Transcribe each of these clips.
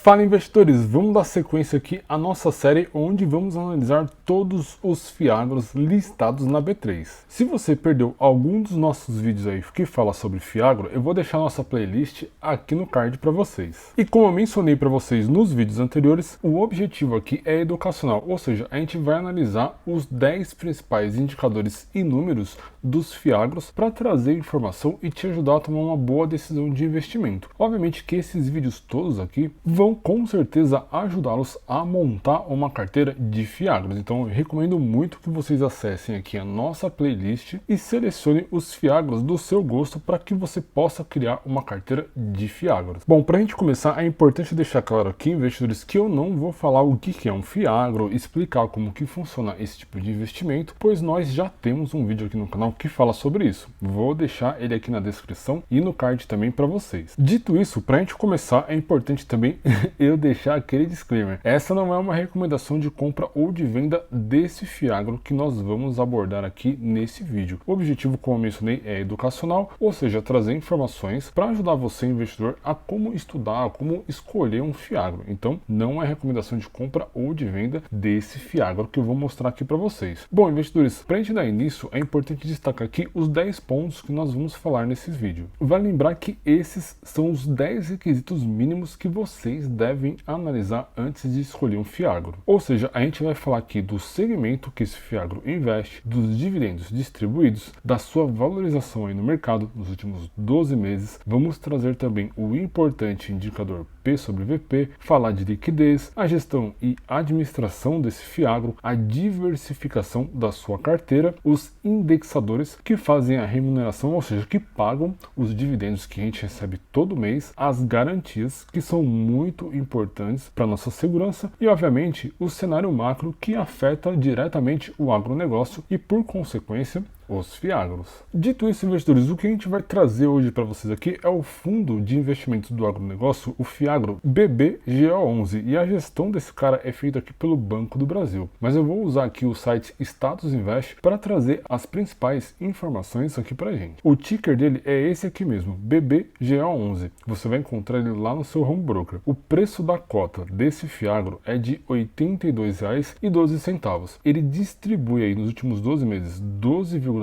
Fala investidores, vamos dar sequência aqui à nossa série onde vamos analisar todos os Fiagros listados na B3. Se você perdeu algum dos nossos vídeos aí que fala sobre Fiagro, eu vou deixar nossa playlist aqui no card para vocês. E como eu mencionei para vocês nos vídeos anteriores, o objetivo aqui é educacional, ou seja, a gente vai analisar os 10 principais indicadores e números dos Fiagros para trazer informação e te ajudar a tomar uma boa decisão de investimento. Obviamente que esses vídeos todos aqui vão com certeza ajudá-los a montar uma carteira de Fiagros. Então eu recomendo muito que vocês acessem aqui a nossa playlist e selecionem os Fiagros do seu gosto para que você possa criar uma carteira de Fiagros. Bom, para a gente começar, é importante deixar claro aqui, investidores, que eu não vou falar o que é um Fiagro, explicar como que funciona esse tipo de investimento, pois nós já temos um vídeo aqui no canal que fala sobre isso. Vou deixar ele aqui na descrição e no card também para vocês. Dito isso, para a gente começar, é importante também eu deixar aquele disclaimer. Essa não é uma recomendação de compra ou de venda desse Fiagro que nós vamos abordar aqui nesse vídeo. O objetivo, como eu mencionei, é educacional, ou seja, trazer informações para ajudar você, investidor, a como estudar, a como escolher um Fiagro. Então, não é recomendação de compra ou de venda desse Fiagro que eu vou mostrar aqui para vocês. Bom, investidores, para a gente dar início, é importante destacar aqui os 10 pontos que nós vamos falar nesse vídeo. Vale lembrar que esses são os 10 requisitos mínimos que vocês devem analisar antes de escolher um Fiagro. Ou seja, a gente vai falar aqui do segmento que esse Fiagro investe, dos dividendos distribuídos, da sua valorização aí no mercado nos últimos 12 meses. Vamos trazer também o importante indicador P sobre VP, falar de liquidez, a gestão e administração desse Fiagro, a diversificação da sua carteira, os indexadores que fazem a remuneração, ou seja, que pagam os dividendos que a gente recebe todo mês, as garantias que são muito importantes para nossa segurança e, obviamente, o cenário macro que afeta diretamente o agronegócio e, por consequência, os Fiagros. Dito isso, investidores, o que a gente vai trazer hoje para vocês aqui é o fundo de investimentos do agronegócio, o Fiagro BBGO11, e a gestão desse cara é feita aqui pelo Banco do Brasil. Mas eu vou usar aqui o site Status Invest para trazer as principais informações aqui para gente. O ticker dele é esse aqui mesmo, BBGO11. Você vai encontrar ele lá no seu home broker. O preço da cota desse Fiagro é de R$ 82,12. Ele distribui aí nos últimos 12 meses 12,16%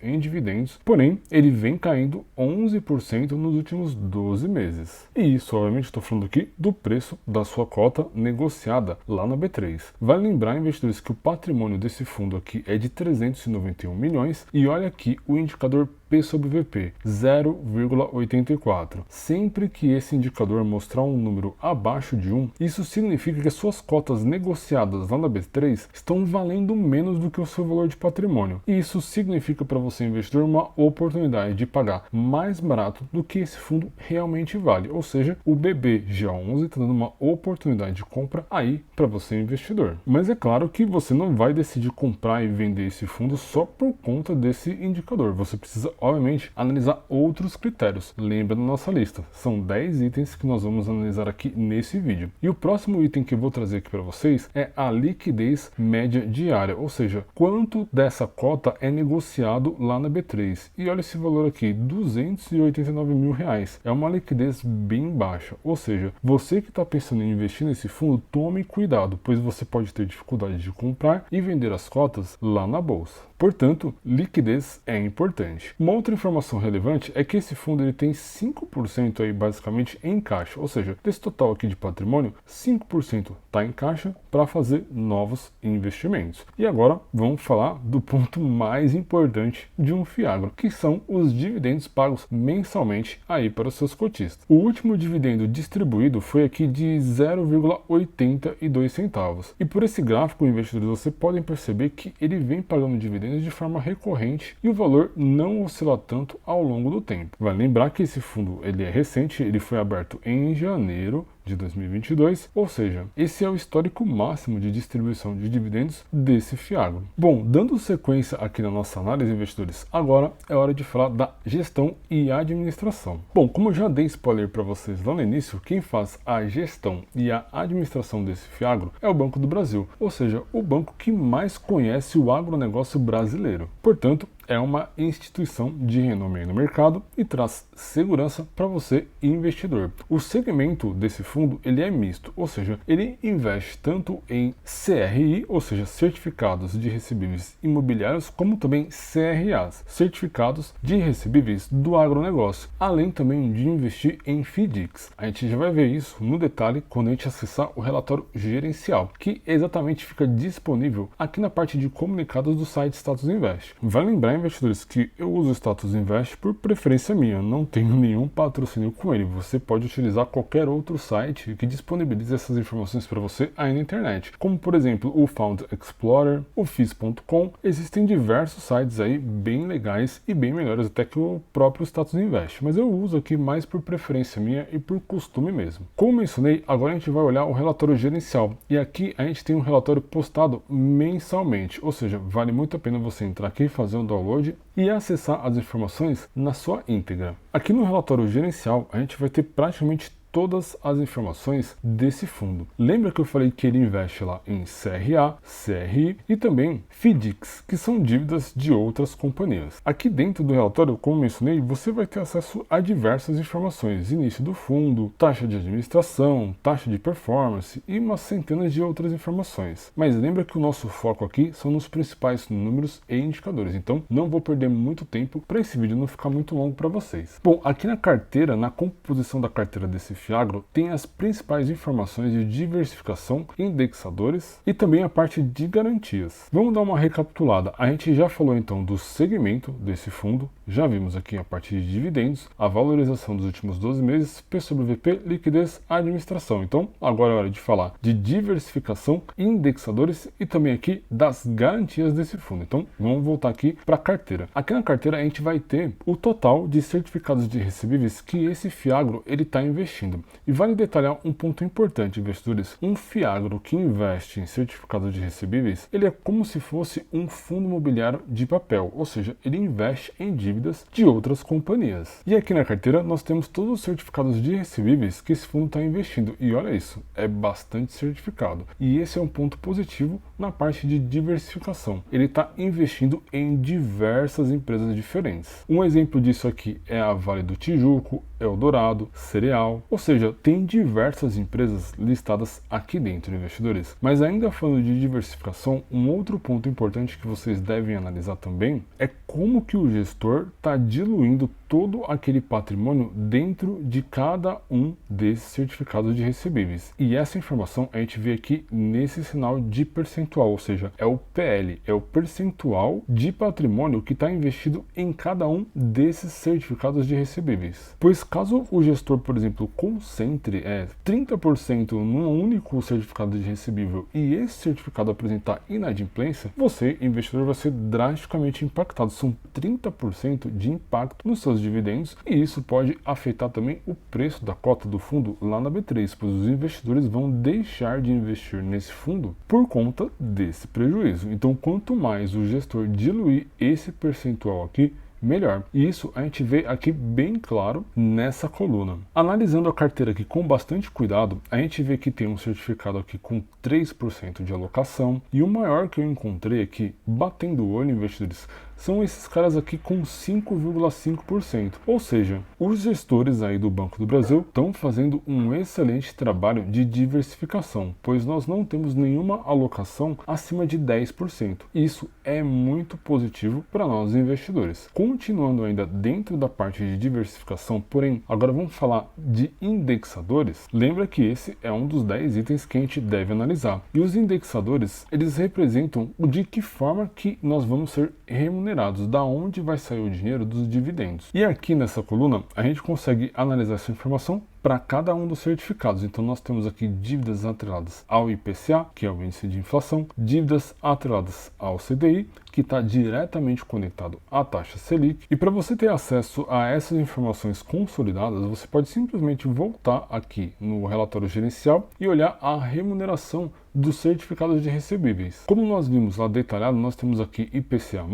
em dividendos, porém ele vem caindo 11% nos últimos 12 meses. E isso, obviamente, estou falando aqui do preço da sua cota negociada lá na B3. Vale lembrar, investidores, que o patrimônio desse fundo aqui é de 391 milhões e olha aqui o indicador P sobre VP, 0,84. Sempre que esse indicador mostrar um número abaixo de 1, isso significa que as suas cotas negociadas lá na B3 estão valendo menos do que o seu valor de patrimônio. E isso significa para você, investidor, uma oportunidade de pagar mais barato do que esse fundo realmente vale. Ou seja, o BBGO11 está dando uma oportunidade de compra aí para você, investidor. Mas é claro que você não vai decidir comprar e vender esse fundo só por conta desse indicador. Você precisa, obviamente, analisar outros critérios. Lembra da nossa lista. São 10 itens que nós vamos analisar aqui nesse vídeo. E o próximo item que eu vou trazer aqui para vocês é a liquidez média diária, ou seja, quanto dessa cota é negociado lá na B3. E olha esse valor aqui, R$ 289 mil. É uma liquidez bem baixa, ou seja, você que está pensando em investir nesse fundo, tome cuidado, pois você pode ter dificuldade de comprar e vender as cotas lá na bolsa. Portanto, liquidez é importante. Uma outra informação relevante é que esse fundo ele tem 5% aí basicamente em caixa, ou seja, desse total aqui de patrimônio, 5% está em caixa para fazer novos investimentos. E agora vamos falar do ponto mais importante de um Fiagro, que são os dividendos pagos mensalmente aí para os seus cotistas. O último dividendo distribuído foi aqui de 0,82 centavos. E por esse gráfico, investidores, vocês podem perceber que ele vem pagando dividendos de forma recorrente e o valor não oscila tanto ao longo do tempo. Vale lembrar que esse fundo ele é recente, ele foi aberto em janeiro de 2022, ou seja, esse é o histórico máximo de distribuição de dividendos desse Fiagro. Bom, dando sequência aqui na nossa análise, investidores, agora é hora de falar da gestão e administração. Bom, como eu já dei spoiler para vocês lá no início, quem faz a gestão e a administração desse Fiagro é o Banco do Brasil, ou seja, o banco que mais conhece o agronegócio brasileiro. Portanto, é uma instituição de renome no mercado e traz segurança para você, investidor. O segmento desse fundo fundo ele é misto, ou seja, ele investe tanto em CRI, ou seja, certificados de recebíveis imobiliários, como também CRAs, certificados de recebíveis do agronegócio, além também de investir em FDICs. A gente já vai ver isso no detalhe quando a gente acessar o relatório gerencial, que exatamente fica disponível aqui na parte de comunicados do site Status Invest. Vale lembrar, investidores, que eu uso o Status Invest por preferência minha, não tenho nenhum patrocínio com ele. Você pode utilizar qualquer outro site que disponibilize essas informações para você aí na internet, como por exemplo o Fund Explorer, o FIS.com. Existem diversos sites aí bem legais e bem melhores até que o próprio Status Invest, mas eu uso aqui mais por preferência minha e por costume mesmo. Como mencionei, agora a gente vai olhar o relatório gerencial, e aqui a gente tem um relatório postado mensalmente, ou seja, vale muito a pena você entrar aqui, fazer um download e acessar as informações na sua íntegra. Aqui no relatório gerencial a gente vai ter praticamente todas as informações desse fundo. Lembra que eu falei que ele investe lá em CRA, CRI e também FDICs, que são dívidas de outras companhias. Aqui dentro do relatório, como mencionei, você vai ter acesso a diversas informações: início do fundo, taxa de administração, taxa de performance e umas centenas de outras informações. Mas lembra que o nosso foco aqui são nos principais números e indicadores, então não vou perder muito tempo para esse vídeo não ficar muito longo para vocês. Bom, aqui na carteira, na composição da carteira desse Fiagro, tem as principais informações de diversificação, indexadores e também a parte de garantias. Vamos dar uma recapitulada. A gente já falou então do segmento desse fundo, já vimos aqui a parte de dividendos, a valorização dos últimos 12 meses, P sobre VP, liquidez, administração. Então, agora é hora de falar de diversificação, indexadores e também aqui das garantias desse fundo. Então, vamos voltar aqui para a carteira. Aqui na carteira a gente vai ter o total de certificados de recebíveis que esse Fiagro ele está investindo. E vale detalhar um ponto importante, investidores. Um Fiagro que investe em certificados de recebíveis, ele é como se fosse um fundo imobiliário de papel, ou seja, ele investe em dívidas de outras companhias. E aqui na carteira nós temos todos os certificados de recebíveis que esse fundo está investindo. E olha isso, é bastante certificado. E esse é um ponto positivo na parte de diversificação. Ele está investindo em diversas empresas diferentes. Um exemplo disso aqui é a Vale do Tijuco, Eldorado, Cereal, ou seja, tem diversas empresas listadas aqui dentro, investidores. Mas ainda falando de diversificação, um outro ponto importante que vocês devem analisar também é como que o gestor está diluindo todo aquele patrimônio dentro de cada um desses certificados de recebíveis. E essa informação a gente vê aqui nesse sinal de percentual, ou seja, é o PL, é o percentual de patrimônio que está investido em cada um desses certificados de recebíveis. Pois caso o gestor, por exemplo, concentre 30% num único certificado de recebível e esse certificado apresentar inadimplência, você, investidor, vai ser drasticamente impactado. São 30% de impacto nos seus dividendos, e isso pode afetar também o preço da cota do fundo lá na B3, pois os investidores vão deixar de investir nesse fundo por conta desse prejuízo. Então, quanto mais o gestor diluir esse percentual aqui, melhor. E isso a gente vê aqui bem claro nessa coluna. Analisando a carteira aqui com bastante cuidado, a gente vê que tem um certificado aqui com 3% de alocação, e o maior que eu encontrei aqui, batendo o olho, investidores, são esses caras aqui com 5,5%. Ou seja, os gestores aí do Banco do Brasil estão fazendo um excelente trabalho de diversificação, pois nós não temos nenhuma alocação acima de 10%. Isso é muito positivo para nós investidores. Continuando ainda dentro da parte de diversificação, porém, agora vamos falar de indexadores. Lembra que esse é um dos 10 itens que a gente deve analisar. E os indexadores, eles representam o de que forma que nós vamos ser remunerados, da onde vai sair o dinheiro dos dividendos. E aqui nessa coluna a gente consegue analisar essa informação para cada um dos certificados. Então nós temos aqui dívidas atreladas ao IPCA, que é o índice de inflação, dívidas atreladas ao CDI, que está diretamente conectado à taxa Selic. E para você ter acesso a essas informações consolidadas, você pode simplesmente voltar aqui no relatório gerencial e olhar a remuneração dos certificados de recebíveis. Como nós vimos lá detalhado, nós temos aqui IPCA+,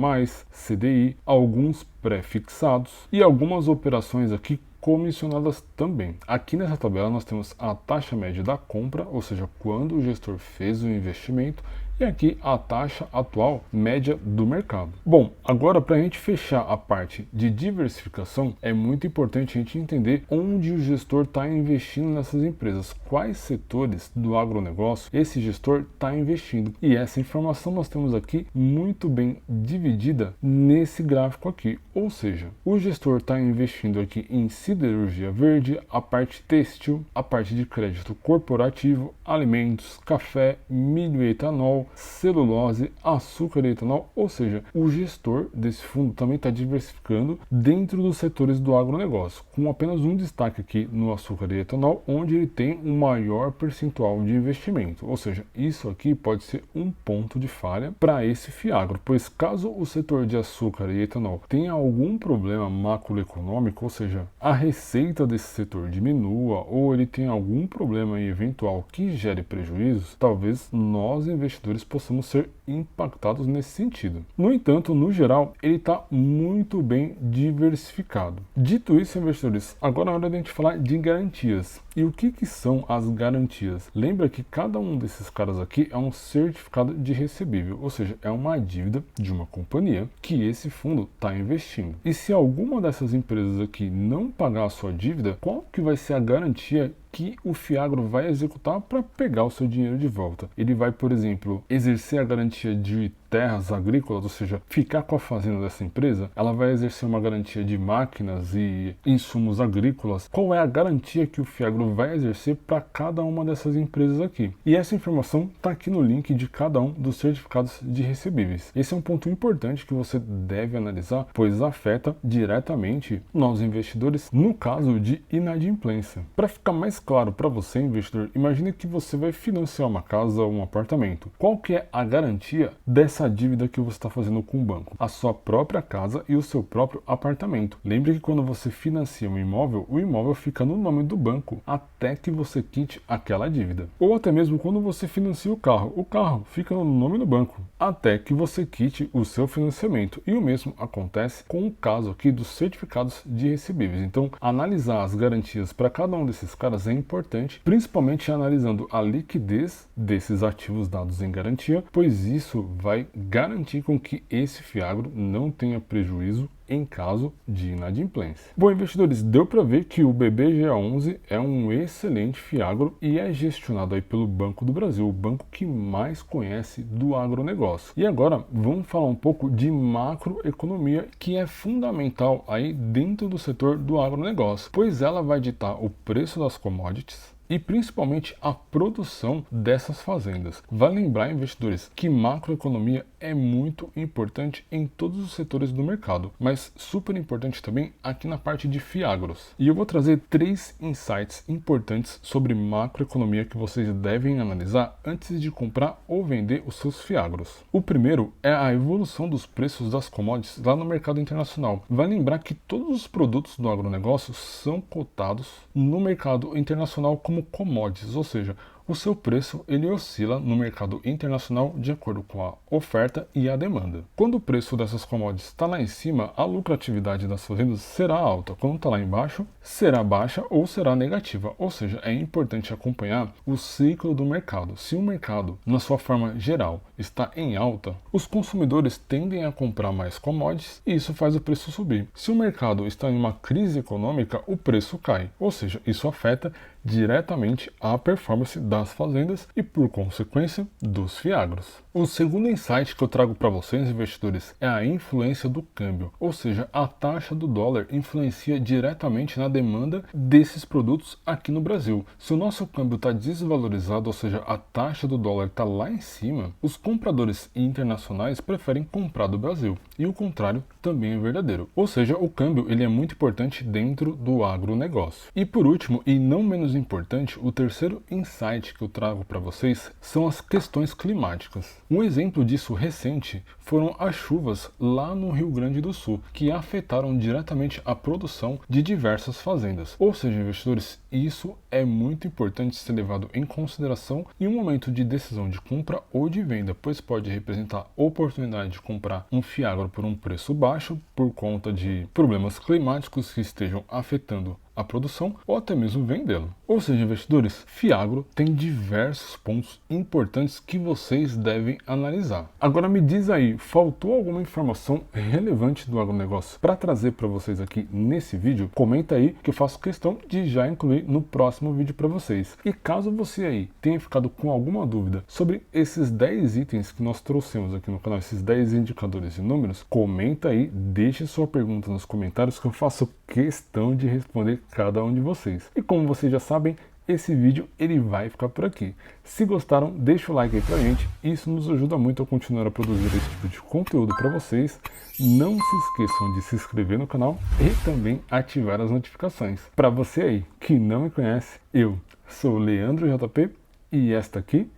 CDI, alguns pré-fixados e algumas operações aqui comissionadas também. Aqui nessa tabela nós temos a taxa média da compra, ou seja, quando o gestor fez o investimento, e aqui a taxa atual média do mercado. Bom, agora para a gente fechar a parte de diversificação, é muito importante a gente entender onde o gestor está investindo nessas empresas, quais setores do agronegócio esse gestor está investindo. E essa informação nós temos aqui muito bem dividida nesse gráfico aqui, ou seja, o gestor está investindo aqui em siderurgia verde, a parte têxtil, a parte de crédito corporativo, alimentos, café, milho e etanol, celulose, açúcar e etanol, ou seja, o gestor desse fundo também está diversificando dentro dos setores do agronegócio, com apenas um destaque aqui no açúcar e etanol, onde ele tem um maior percentual de investimento, ou seja, isso aqui pode ser um ponto de falha para esse Fiagro, pois caso o setor de açúcar e etanol tenha algum problema macroeconômico, ou seja, a receita desse setor diminua ou ele tenha algum problema eventual que gere prejuízos, talvez nós investidores possamos ser impactados nesse sentido. No entanto, no geral, ele está muito bem diversificado. Dito isso, investidores, agora é hora de a gente falar de garantias. E o que são as garantias? Lembra que cada um desses caras aqui é um certificado de recebível, ou seja, é uma dívida de uma companhia que esse fundo está investindo. E se alguma dessas empresas aqui não pagar a sua dívida, qual que vai ser a garantia que o Fiagro vai executar para pegar o seu dinheiro de volta? Ele vai, por exemplo, exercer a garantia de terras agrícolas, ou seja, ficar com a fazenda dessa empresa? Ela vai exercer uma garantia de máquinas e insumos agrícolas? Qual é a garantia que o Fiagro vai exercer para cada uma dessas empresas aqui? E essa informação está aqui no link de cada um dos certificados de recebíveis. Esse é um ponto importante que você deve analisar, pois afeta diretamente nós investidores no caso de inadimplência. Para ficar mais claro para você, investidor, imagine que você vai financiar uma casa ou um apartamento. Qual que é a garantia dessa dívida que você está fazendo com o banco? A sua própria casa e o seu próprio apartamento. Lembre que quando você financia um imóvel, o imóvel fica no nome do banco até que você quite aquela dívida. Ou até mesmo quando você financia o carro fica no nome do banco até que você quite o seu financiamento. E o mesmo acontece com o caso aqui dos certificados de recebíveis. Então, analisar as garantias para cada um desses caras é importante, principalmente analisando a liquidez desses ativos dados em garantia, pois isso vai garantir com que esse Fiagro não tenha prejuízo em caso de inadimplência. Bom, investidores, deu para ver que o BBGA11 é um excelente Fiagro e é gestionado aí pelo Banco do Brasil, o banco que mais conhece do agronegócio. E agora vamos falar um pouco de macroeconomia, que é fundamental aí dentro do setor do agronegócio, pois ela vai ditar o preço das commodities e principalmente a produção dessas fazendas. Vale lembrar, investidores, que macroeconomia é muito importante em todos os setores do mercado, mas super importante também aqui na parte de Fiagros. E eu vou trazer 3 insights importantes sobre macroeconomia que vocês devem analisar antes de comprar ou vender os seus Fiagros. O primeiro é a evolução dos preços das commodities lá no mercado internacional. Vale lembrar que todos os produtos do agronegócio são cotados no mercado internacional como commodities, ou seja, o seu preço ele oscila no mercado internacional de acordo com a oferta e a demanda. Quando o preço dessas commodities está lá em cima, a lucratividade das fazendas será alta. Quando está lá embaixo, será baixa ou será negativa. Ou seja, é importante acompanhar o ciclo do mercado. Se o mercado, na sua forma geral, está em alta, os consumidores tendem a comprar mais commodities e isso faz o preço subir. Se o mercado está em uma crise econômica, o preço cai. Ou seja, isso afeta diretamente a performance das fazendas e, por consequência, dos Fiagros. O segundo insight que eu trago para vocês, investidores, é a influência do câmbio, ou seja, a taxa do dólar influencia diretamente na demanda desses produtos aqui no Brasil. Se o nosso câmbio está desvalorizado, ou seja, a taxa do dólar está lá em cima, os compradores internacionais preferem comprar do Brasil, e o contrário também é verdadeiro. Ou seja, o câmbio ele é muito importante dentro do agronegócio. E por último, e não menos importante, o terceiro insight que eu trago para vocês são as questões climáticas. Um exemplo disso recente foram as chuvas lá no Rio Grande do Sul, que afetaram diretamente a produção de diversas fazendas. Ou seja, investidores, isso é muito importante ser levado em consideração em um momento de decisão de compra ou de venda, pois pode representar oportunidade de comprar um Fiagro por um preço baixo por conta de problemas climáticos que estejam afetando a produção ou até mesmo vendê-lo. Ou seja, investidores, Fiagro tem diversos pontos importantes que vocês devem analisar. Agora me diz aí, faltou alguma informação relevante do agronegócio para trazer para vocês aqui nesse vídeo? Comenta aí que eu faço questão de já incluir no próximo vídeo para vocês. E caso você aí tenha ficado com alguma dúvida sobre esses 10 itens que nós trouxemos aqui no canal, esses 10 indicadores e números, comenta aí, deixe sua pergunta nos comentários que eu faço questão de responder cada um de vocês. E como vocês já sabem, esse vídeo ele vai ficar por aqui. Se gostaram, deixa o like aí pra gente, isso nos ajuda muito a continuar a produzir esse tipo de conteúdo para vocês. Não se esqueçam de se inscrever no canal e também ativar as notificações. Para você aí que não me conhece, eu sou o Leandro JP e esta aqui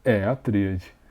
é a Tríade.